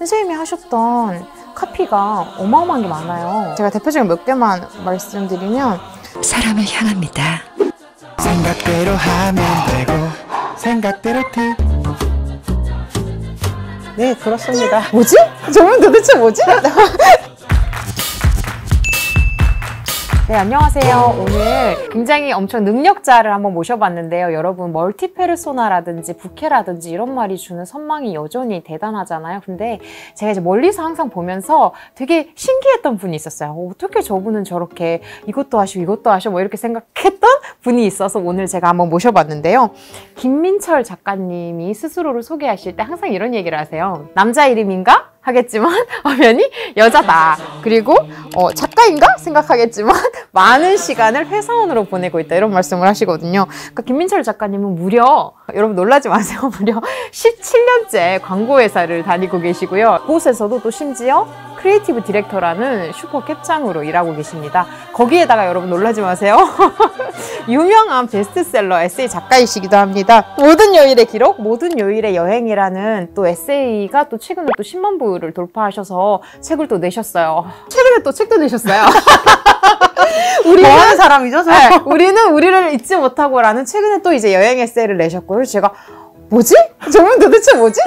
선생님이 하셨던 카피가 어마어마한 게 많아요. 제가 대표적인 몇 개만 말씀드리면 사람을 향합니다. 생각대로 하면 되고 생각대로 네, 그렇습니다. 뭐지? 저분 도대체 뭐지? 네, 안녕하세요. 오늘 굉장히 엄청 능력자를 한번 모셔봤는데요. 여러분, 멀티페르소나라든지 부캐라든지 이런 말이 주는 선망이 여전히 대단하잖아요. 근데 제가 이제 멀리서 항상 보면서 되게 신기했던 분이 있었어요. 어떻게 저분은 저렇게 이것도 하시고 이것도 하시고 뭐 이렇게 생각했던 분이 있어서 오늘 제가 한번 모셔봤는데요. 김민철 작가님이 스스로를 소개하실 때 항상 이런 얘기를 하세요. 남자 이름인가? 하겠지만 화면이 여자다. 그리고 작가인가? 생각하겠지만 많은 시간을 회사원으로 보내고 있다. 이런 말씀을 하시거든요. 그러니까 김민철 작가님은 무려, 여러분 놀라지 마세요. 무려 17년째 광고회사를 다니고 계시고요. 그곳에서도 또 심지어 크리에이티브 디렉터라는 슈퍼 캡장으로 일하고 계십니다. 거기에다가 여러분 놀라지 마세요. 유명한 베스트셀러 에세이 작가이시기도 합니다. 모든 요일의 기록, 모든 요일의 여행이라는 또 에세이가 또 최근에 또 10만 부를 돌파하셔서 책을 또 내셨어요. 최근에 또 책도 내셨어요. 우리는 뭐하는 사람이죠? 네, 우리는 우리를 잊지 못하고라는 최근에 또 이제 여행 에세이를 내셨고요. 그래서 제가 뭐지? 저분 도대체 뭐지?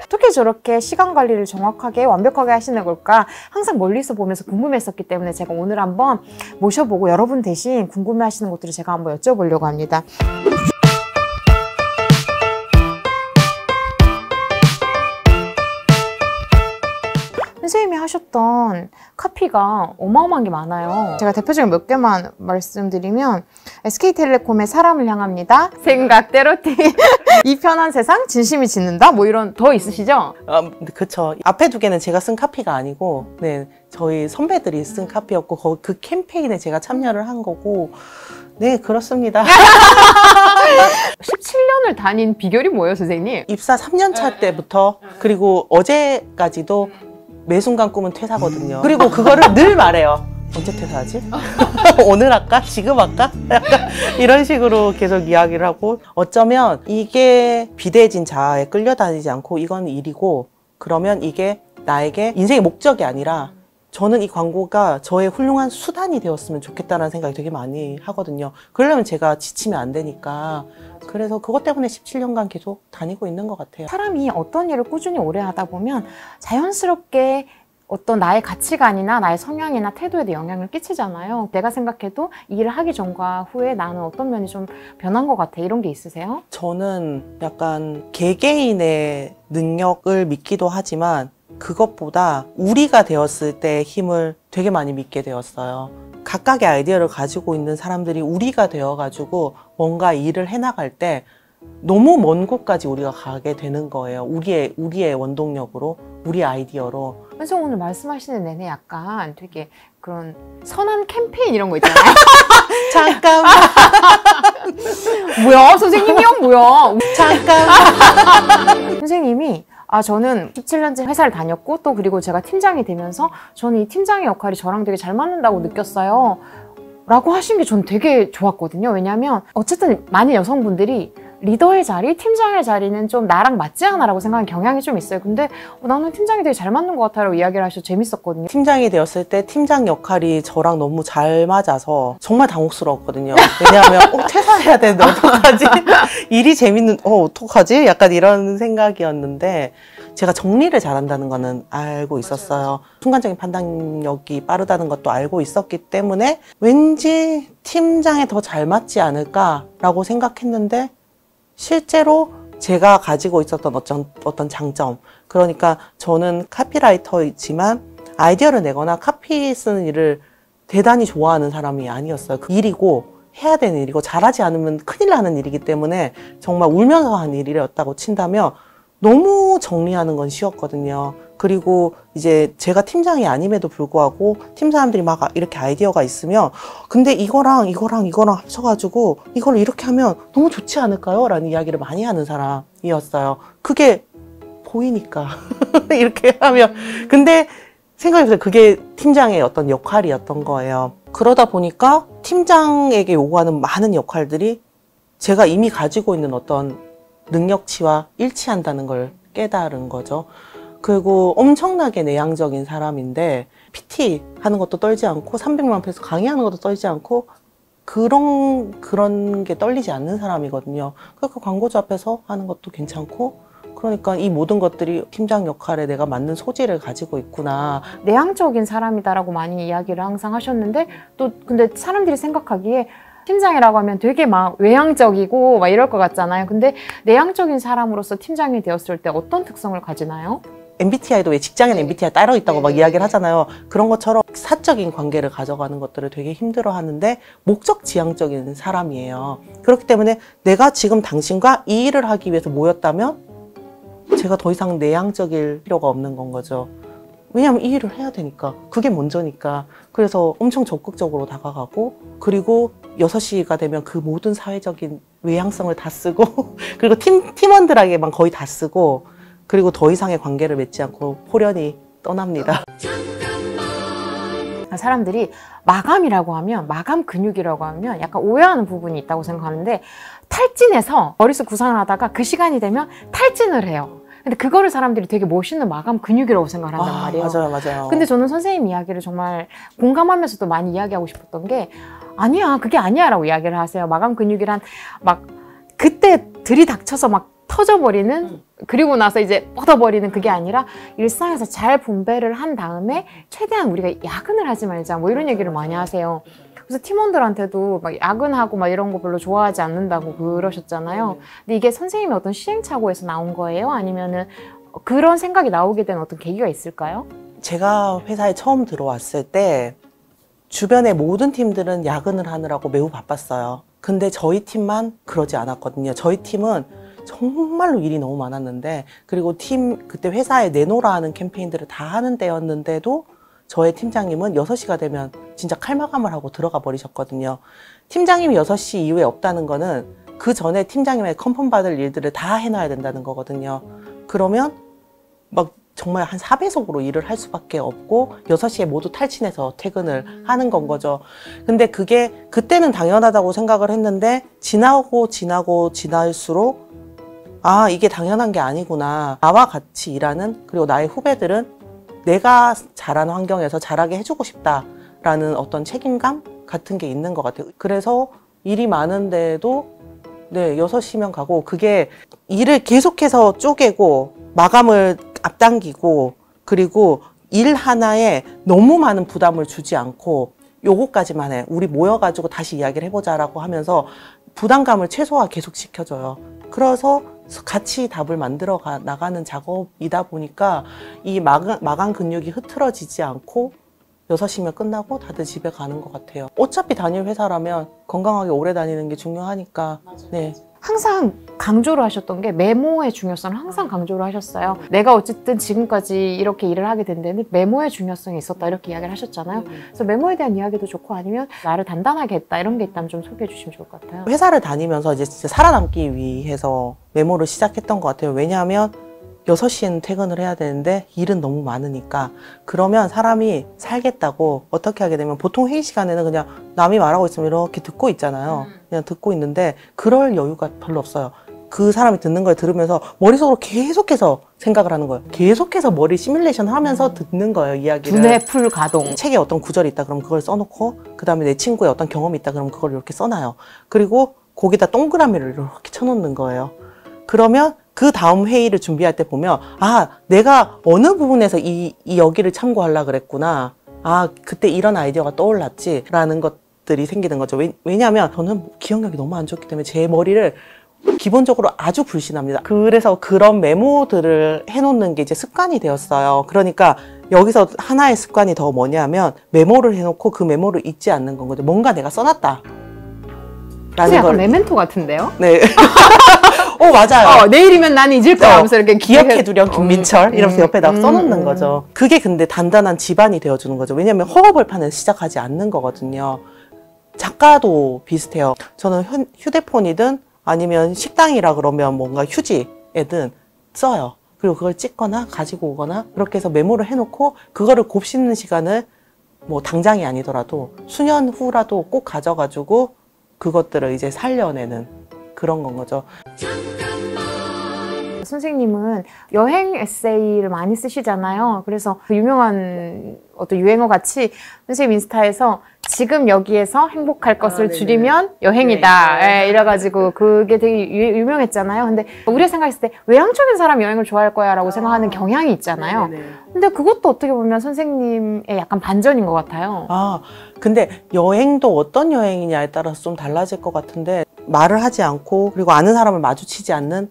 어떻게 저렇게 시간 관리를 정확하게 완벽하게 하시는 걸까? 항상 멀리서 보면서 궁금했었기 때문에 제가 오늘 한번 모셔보고 여러분 대신 궁금해하시는 것들을 제가 한번 여쭤보려고 합니다. 선생님이 하셨던 카피가 어마어마한 게 많아요. 제가 대표적인 몇 개만 말씀드리면 SK텔레콤의 사람을 향합니다. 생각대로 이 편한 세상 진심이 짓는다. 뭐 이런 더 있으시죠? 그쵸. 앞에 두 개는 제가 쓴 카피가 아니고, 네, 저희 선배들이 쓴 카피였고, 그 캠페인에 제가 참여를 한 거고, 네, 그렇습니다. 17년을 다닌 비결이 뭐예요, 선생님? 입사 3년 차 때부터, 그리고 어제까지도 매 순간 꿈은 퇴사거든요. 그리고 그거를 늘 말해요. 언제 퇴사하지? 오늘 할까? 지금 할까? 약간 이런 식으로 계속 이야기를 하고, 어쩌면 이게 비대해진 자아에 끌려다니지 않고 이건 일이고, 그러면 이게 나에게 인생의 목적이 아니라 저는 이 광고가 저의 훌륭한 수단이 되었으면 좋겠다는 생각이 되게 많이 하거든요. 그러려면 제가 지치면 안 되니까. 그래서 그것 때문에 17년간 계속 다니고 있는 것 같아요. 사람이 어떤 일을 꾸준히 오래 하다 보면 자연스럽게 어떤 나의 가치관이나 나의 성향이나 태도에도 영향을 끼치잖아요. 내가 생각해도 이 일을 하기 전과 후에 나는 어떤 면이 좀 변한 것 같아. 이런 게 있으세요? 저는 약간 개개인의 능력을 믿기도 하지만 그것보다 우리가 되었을 때 힘을 되게 많이 믿게 되었어요. 각각의 아이디어를 가지고 있는 사람들이 우리가 되어가지고 뭔가 일을 해나갈 때 너무 먼 곳까지 우리가 가게 되는 거예요. 우리의 원동력으로, 우리 아이디어로. 그래서 오늘 말씀하시는 내내 약간 되게 그런 선한 캠페인 이런 거 있잖아요. 잠깐만. 뭐야? 선생님이요? 뭐야? 잠깐만. 선생님이 저는 17년째 회사를 다녔고 또 그리고 제가 팀장이 되면서 저는 이 팀장의 역할이 저랑 되게 잘 맞는다고 느꼈어요. 라고 하신 게 전 되게 좋았거든요. 왜냐하면 어쨌든 많은 여성분들이 리더의 자리, 팀장의 자리는 좀 나랑 맞지 않아 라고 생각하는 경향이 좀 있어요. 근데 나는 팀장이 되게 잘 맞는 것 같아 라고 이야기를 하셔서 재밌었거든요. 팀장이 되었을 때 팀장 역할이 저랑 너무 잘 맞아서 정말 당혹스러웠거든요. 왜냐하면 퇴사해야 되는데 어떡하지? 일이 재밌는, 어떡하지? 약간 이런 생각이었는데 제가 정리를 잘한다는 거는 알고 있었어요. 순간적인 판단력이 빠르다는 것도 알고 있었기 때문에 왠지 팀장에 더 잘 맞지 않을까라고 생각했는데 실제로 제가 가지고 있었던 어떤 장점, 그러니까 저는 카피라이터이지만 아이디어를 내거나 카피 쓰는 일을 대단히 좋아하는 사람이 아니었어요. 그 일이고 해야 되는 일이고 잘하지 않으면 큰일 나는 일이기 때문에 정말 울면서 한 일이었다고 친다면 너무 정리하는 건 쉬웠거든요. 그리고 이제 제가 팀장이 아님에도 불구하고 팀 사람들이 막 이렇게 아이디어가 있으면 근데 이거랑 합쳐가지고 이걸 이렇게 하면 너무 좋지 않을까요? 라는 이야기를 많이 하는 사람이었어요. 그게 보이니까 이렇게 하면. 근데 생각해보세요. 그게 팀장의 어떤 역할이었던 거예요. 그러다 보니까 팀장에게 요구하는 많은 역할들이 제가 이미 가지고 있는 어떤 능력치와 일치한다는 걸 깨달은 거죠. 그리고 엄청나게 내향적인 사람인데 PT 하는 것도 떨지 않고 300만 앞에서 강의하는 것도 떨지 않고 그런 게 떨리지 않는 사람이거든요. 그러니까 광고주 앞에서 하는 것도 괜찮고, 그러니까 이 모든 것들이 팀장 역할에 내가 맞는 소질을 가지고 있구나. 내향적인 사람이다라고 많이 이야기를 항상 하셨는데, 또 근데 사람들이 생각하기에 팀장이라고 하면 되게 막 외향적이고 막 이럴 것 같잖아요. 근데 내향적인 사람으로서 팀장이 되었을 때 어떤 특성을 가지나요? MBTI도 왜 직장엔 MBTI 따로 있다고 막 이야기를 하잖아요. 그런 것처럼 사적인 관계를 가져가는 것들을 되게 힘들어 하는데 목적지향적인 사람이에요. 그렇기 때문에 내가 지금 당신과 이 일을 하기 위해서 모였다면 제가 더 이상 내향적일 필요가 없는 건 거죠. 왜냐하면 이 일을 해야 되니까. 그게 먼저니까. 그래서 엄청 적극적으로 다가가고, 그리고 6시가 되면 그 모든 사회적인 외향성을 다 쓰고 그리고 팀원들에게만 거의 다 쓰고, 그리고 더 이상의 관계를 맺지 않고 호련히 떠납니다. 사람들이 마감이라고 하면, 마감 근육이라고 하면 약간 오해하는 부분이 있다고 생각하는데, 탈진해서 머릿속 구상을 하다가 그 시간이 되면 탈진을 해요. 근데 그거를 사람들이 되게 멋있는 마감 근육이라고 생각을 한단 말이에요. 맞아요. 근데 저는 선생님 이야기를 정말 공감하면서도 많이 이야기하고 싶었던 게, 아니야, 그게 아니야 라고 이야기를 하세요. 마감 근육이란 막 그때 들이닥쳐서 막 터져버리는, 그리고 나서 이제 뻗어버리는 그게 아니라 일상에서 잘 분배를 한 다음에 최대한 우리가 야근을 하지 말자, 뭐 이런 얘기를 많이 하세요. 그래서 팀원들한테도 막 야근하고 막 이런 거 별로 좋아하지 않는다고 그러셨잖아요. 근데 이게 선생님의 어떤 시행착오에서 나온 거예요? 아니면은 그런 생각이 나오게 된 어떤 계기가 있을까요? 제가 회사에 처음 들어왔을 때 주변의 모든 팀들은 야근을 하느라고 매우 바빴어요. 근데 저희 팀만 그러지 않았거든요. 저희 팀은 정말로 일이 너무 많았는데, 그리고 그때 회사에 내놓으라 하는 캠페인들을 다 하는 때였는데도 저의 팀장님은 6시가 되면 진짜 칼마감을 하고 들어가 버리셨거든요. 팀장님이 6시 이후에 없다는 거는 그 전에 팀장님의 컨펌 받을 일들을 다 해놔야 된다는 거거든요. 그러면 막 정말 한 4배속으로 일을 할 수밖에 없고 6시에 모두 탈진해서 퇴근을 하는 건 거죠. 근데 그게 그때는 당연하다고 생각을 했는데 지날수록 아, 이게 당연한 게 아니구나. 나와 같이 일하는, 그리고 나의 후배들은 내가 잘한 환경에서 잘하게 해주고 싶다라는 어떤 책임감 같은 게 있는 것 같아요. 그래서 일이 많은데도 6시면 가고, 그게 일을 계속해서 쪼개고 마감을 앞당기고, 그리고 일 하나에 너무 많은 부담을 주지 않고 요거까지만 해. 우리 모여가지고 다시 이야기를 해보자라고 하면서 부담감을 최소화 계속 시켜줘요. 그래서 같이 답을 만들어 나가는 작업이다 보니까 이 마감 근육이 흐트러지지 않고 6시면 끝나고 다들 집에 가는 것 같아요. 어차피 다닐 회사라면 건강하게 오래 다니는 게 중요하니까. 네. 항상 강조를 하셨던 게 메모의 중요성을 항상 강조를 하셨어요. 내가 어쨌든 지금까지 이렇게 일을 하게 된 데는 메모의 중요성이 있었다, 이렇게 이야기를 하셨잖아요. 그래서 메모에 대한 이야기도 좋고, 아니면 나를 단단하게 했다 이런 게 있다면 좀 소개해 주시면 좋을 것 같아요. 회사를 다니면서 이제 진짜 살아남기 위해서 메모를 시작했던 것 같아요. 왜냐하면 6시에는 퇴근을 해야 되는데 일은 너무 많으니까. 그러면 사람이 살겠다고 어떻게 하게 되면, 보통 회의 시간에는 그냥 남이 말하고 있으면 이렇게 듣고 있잖아요. 그냥 듣고 있는데 그럴 여유가 별로 없어요. 그 사람이 듣는 걸 들으면서 머릿속으로 계속해서 생각을 하는 거예요. 계속해서 머리 시뮬레이션 하면서 듣는 거예요, 이야기를. 두뇌 풀 가동. 책에 어떤 구절이 있다 그러면 그걸 써놓고, 그 다음에 내 친구의 어떤 경험이 있다 그러면 그걸 이렇게 써놔요. 그리고 거기다 동그라미를 이렇게 쳐놓는 거예요. 그러면 그 다음 회의를 준비할 때 보면, 아, 내가 어느 부분에서 이 여기를 참고하려고 그랬구나. 아, 그때 이런 아이디어가 떠올랐지. 라는 것들이 생기는 거죠. 왜냐하면 저는 기억력이 너무 안 좋기 때문에 제 머리를 기본적으로 아주 불신합니다. 그래서 그런 메모들을 해놓는 게 이제 습관이 되었어요. 그러니까 여기서 하나의 습관이 더 뭐냐면, 메모를 해놓고 그 메모를 잊지 않는 건 거죠. 뭔가 내가 써놨다. 라는 약간 메멘토 같은데요? 네. 맞아요. 내일이면 난 잊을 거야 하면서 이렇게 기억해두렴 김민철 이러면서 옆에다 써놓는 거죠. 그게 근데 단단한 지반이 되어주는 거죠. 왜냐하면 허허벌판을 시작하지 않는 거거든요. 작가도 비슷해요. 저는 휴대폰이든 아니면 식당이라 그러면 뭔가 휴지에든 써요. 그리고 그걸 찍거나 가지고 오거나 그렇게 해서 메모를 해놓고, 그거를 곱씹는 시간을 뭐 당장이 아니더라도 수년 후라도 꼭 가져가지고 그것들을 이제 살려내는 그런 건 거죠. 선생님은 여행 에세이를 많이 쓰시잖아요. 그래서 그 유명한 어떤 유행어 같이 선생님 인스타에서 지금 여기에서 행복할 것을 줄이면 여행이다. 네, 이래가지고 그게 되게 유명했잖아요. 근데 우리가 생각했을 때 외향적인 사람이 여행을 좋아할 거야 라고 생각하는 경향이 있잖아요. 근데 그것도 어떻게 보면 선생님의 약간 반전인 것 같아요. 근데 여행도 어떤 여행이냐에 따라서 좀 달라질 것 같은데 말을 하지 않고 그리고 아는 사람을 마주치지 않는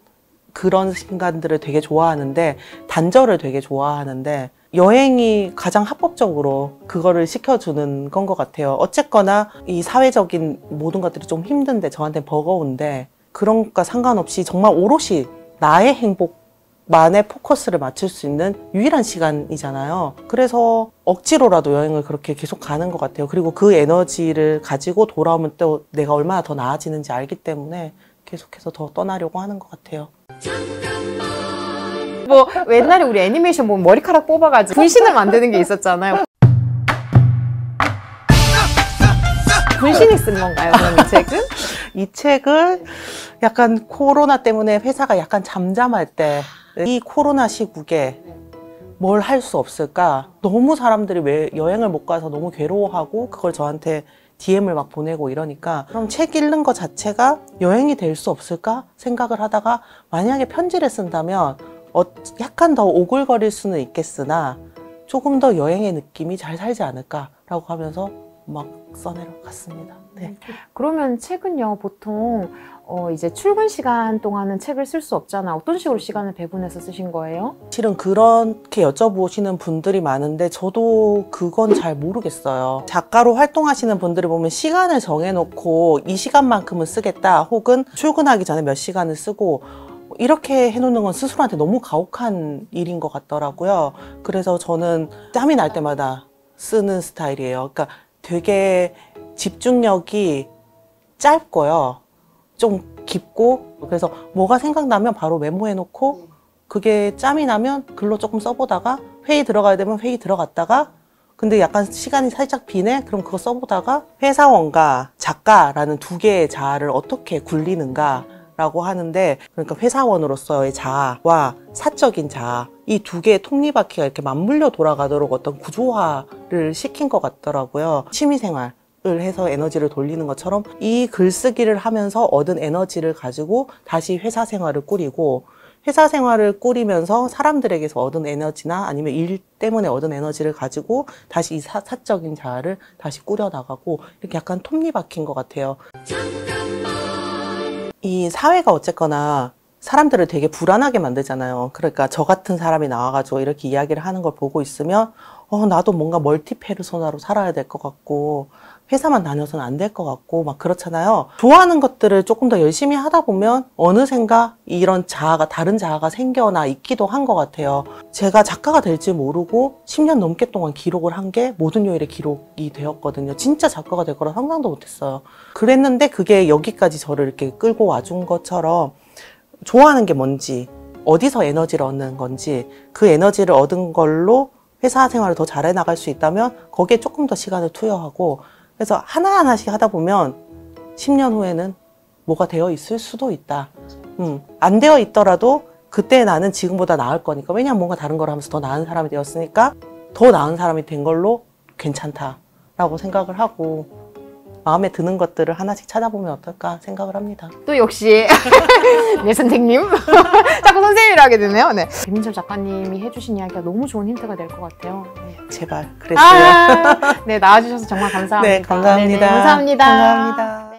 그런 순간들을 되게 좋아하는데 단절을 되게 좋아하는데 여행이 가장 합법적으로 그거를 시켜주는 건 것 같아요. 어쨌거나 이 사회적인 모든 것들이 좀 힘든데 저한테 버거운데 그런 것과 상관없이 정말 오롯이 나의 행복만에 포커스를 맞출 수 있는 유일한 시간이잖아요. 그래서 억지로라도 여행을 그렇게 계속 가는 것 같아요. 그리고 그 에너지를 가지고 돌아오면 또 내가 얼마나 더 나아지는지 알기 때문에 계속해서 더 떠나려고 하는 것 같아요. 뭐 옛날에 우리 애니메이션 보면 머리카락 뽑아가지고 분신을 만드는 게 있었잖아요. 분신이 쓴 건가요, 그럼 이 책은? 이 책을 약간 코로나 때문에 회사가 약간 잠잠할 때 이 코로나 시국에 뭘 할 수 없을까? 너무 사람들이 왜 여행을 못 가서 너무 괴로워하고 그걸 저한테 DM을 막 보내고 이러니까 그럼 책 읽는 것 자체가 여행이 될 수 없을까 생각을 하다가 만약에 편지를 쓴다면 약간 더 오글거릴 수는 있겠으나 조금 더 여행의 느낌이 잘 살지 않을까라고 하면서 막 써내려 갔습니다. 네. 그러면 책은요, 보통 이제 출근 시간 동안은 책을 쓸 수 없잖아. 어떤 식으로 시간을 배분해서 쓰신 거예요? 실은 그렇게 여쭤보시는 분들이 많은데 저도 그건 잘 모르겠어요. 작가로 활동하시는 분들을 보면 시간을 정해놓고 이 시간만큼은 쓰겠다 혹은 출근하기 전에 몇 시간을 쓰고 이렇게 해놓는 건 스스로한테 너무 가혹한 일인 것 같더라고요. 그래서 저는 짬이 날 때마다 쓰는 스타일이에요. 그러니까 되게 집중력이 짧고요. 좀 깊고 그래서 뭐가 생각나면 바로 메모해놓고 그게 짬이 나면 글로 조금 써보다가 회의 들어가야 되면 회의 들어갔다가 근데 약간 시간이 살짝 비네? 그럼 그거 써보다가 회사원과 작가라는 두 개의 자아를 어떻게 굴리는가 라고 하는데 그러니까 회사원으로서의 자아와 사적인 자아 이 두 개의 톱니바퀴가 이렇게 맞물려 돌아가도록 어떤 구조화를 시킨 것 같더라고요. 취미생활을 해서 에너지를 돌리는 것처럼 이 글쓰기를 하면서 얻은 에너지를 가지고 다시 회사 생활을 꾸리고 회사 생활을 꾸리면서 사람들에게서 얻은 에너지나 아니면 일 때문에 얻은 에너지를 가지고 다시 이 사적인 자아를 다시 꾸려나가고 이렇게 약간 톱니바퀴인 것 같아요. 이 사회가 어쨌거나 사람들을 되게 불안하게 만들잖아요. 그러니까 저 같은 사람이 나와가지고 이렇게 이야기를 하는 걸 보고 있으면 나도 뭔가 멀티페르소나로 살아야 될 것 같고 회사만 다녀서는 안 될 것 같고 막 그렇잖아요. 좋아하는 것들을 조금 더 열심히 하다 보면 어느샌가 이런 자아가 다른 자아가 생겨나 있기도 한 것 같아요. 제가 작가가 될지 모르고 10년 넘게 동안 기록을 한 게 모든 요일의 기록이 되었거든요. 진짜 작가가 될 거라 상상도 못했어요. 그랬는데 그게 여기까지 저를 이렇게 끌고 와준 것처럼 좋아하는 게 뭔지 어디서 에너지를 얻는 건지 그 에너지를 얻은 걸로 회사 생활을 더 잘해 나갈 수 있다면 거기에 조금 더 시간을 투여하고 그래서 하나하나씩 하다 보면 10년 후에는 뭐가 되어 있을 수도 있다. 안 되어 있더라도 그때 나는 지금보다 나을 거니까 왜냐하면 뭔가 다른 걸 하면서 더 나은 사람이 되었으니까 더 나은 사람이 된 걸로 괜찮다라고 생각을 하고 마음에 드는 것들을 하나씩 찾아보면 어떨까 생각을 합니다. 또 역시 네 선생님 자꾸 선생님이라 하게 되네요. 네. 김민철 작가님이 해주신 이야기가 너무 좋은 힌트가 될 것 같아요. 네. 제발 그랬어요. 네 나와주셔서 정말 감사합니다. 네 감사합니다. 네네, 감사합니다. 감사합니다.